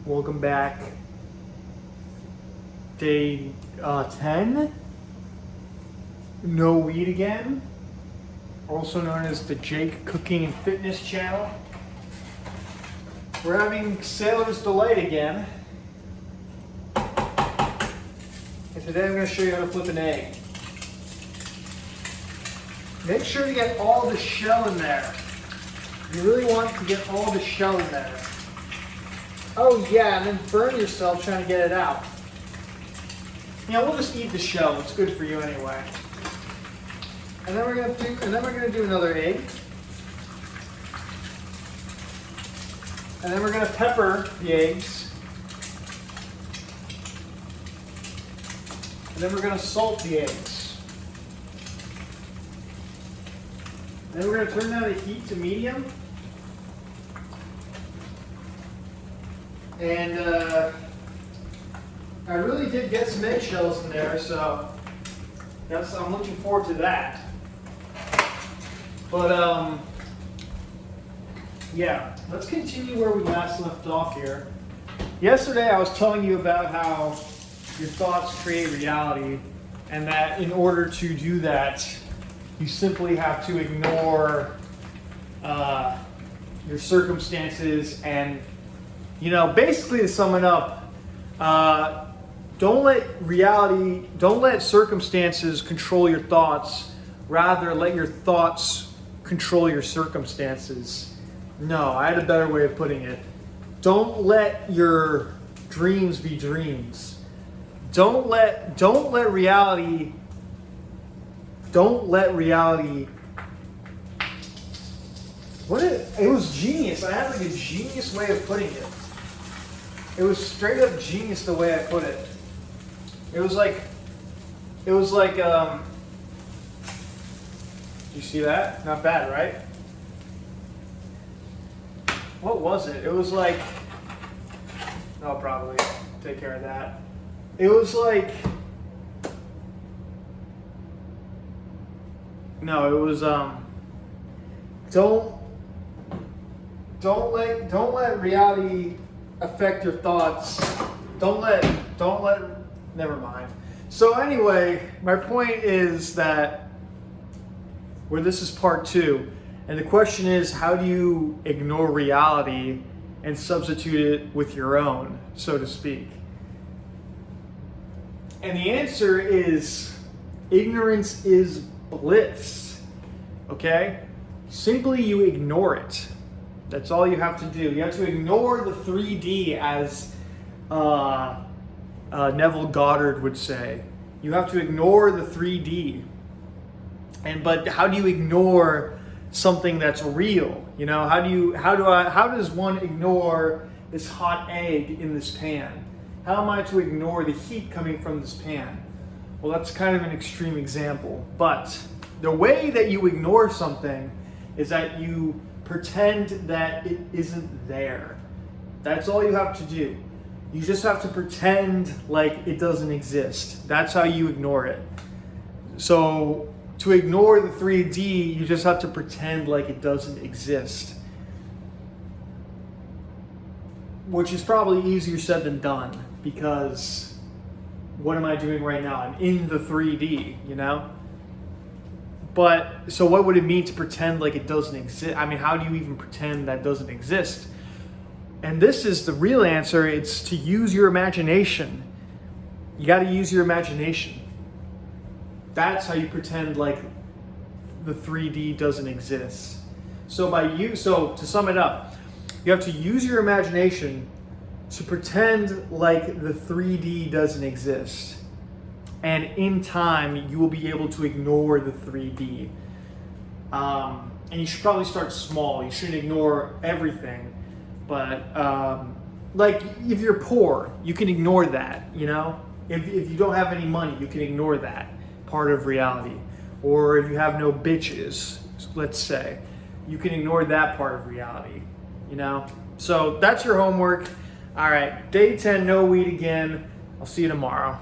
Welcome back. Day 10. No weed again. Also known as the Jake Cooking and Fitness channel. We're having Sailor's Delight again. And today I'm going to show you how to flip an egg. Make sure to get all the shell in there. You really want to get all the shell in there. Oh yeah, and then burn yourself trying to get it out. Yeah, we'll just eat the shell. It's good for you anyway. And then we're gonna do another egg. And then we're gonna pepper the eggs. And then we're gonna salt the eggs. And then we're gonna turn down the heat to medium. And I really did get some eggshells in there, so I'm looking forward to that. But yeah, let's continue where we last left off here. Yesterday I was telling you about how your thoughts create reality, and that in order to do that, you simply have to ignore your circumstances and, you know, basically to sum it up, don't let circumstances control your thoughts. Rather, let your thoughts control your circumstances. No, I had a better way of putting it. Don't let your dreams be dreams. Don't let reality. It was genius. I had like a genius way of putting it. It was straight up genius the way I put it. It was like, you see that? Not bad, right? What was it? It was like, I'll probably take care of that. It was like, no, it was, don't let reality affect your thoughts. Never mind. So anyway, my point is that, this is part 2, and the question is, how do you ignore reality and substitute it with your own, so to speak? And the answer is, ignorance is bliss, okay? Simply you ignore it. That's all you have to do. You have to ignore the 3D, as Neville Goddard would say. You have to ignore the 3D. But how do you ignore something that's real? You know, how does one ignore this hot egg in this pan? How am I to ignore the heat coming from this pan? Well, that's kind of an extreme example. But the way that you ignore something is that you pretend that it isn't there. That's all you have to do. You just have to pretend like it doesn't exist. That's how you ignore it. So to ignore the 3D, you just have to pretend like it doesn't exist. Which is probably easier said than done, because what am I doing right now? I'm in the 3D, you know? But, so what would it mean to pretend like it doesn't exist? I mean, how do you even pretend that doesn't exist? And this is the real answer. It's to use your imagination. You got to use your imagination. That's how you pretend like the 3D doesn't exist. So to sum it up, you have to use your imagination to pretend like the 3D doesn't exist. And in time, you will be able to ignore the 3D. And you should probably start small. You shouldn't ignore everything. But like if you're poor, you can ignore that, you know? If you don't have any money, you can ignore that part of reality. Or if you have no bitches, let's say, you can ignore that part of reality, you know? So that's your homework. All right, day 10, no weed again. I'll see you tomorrow.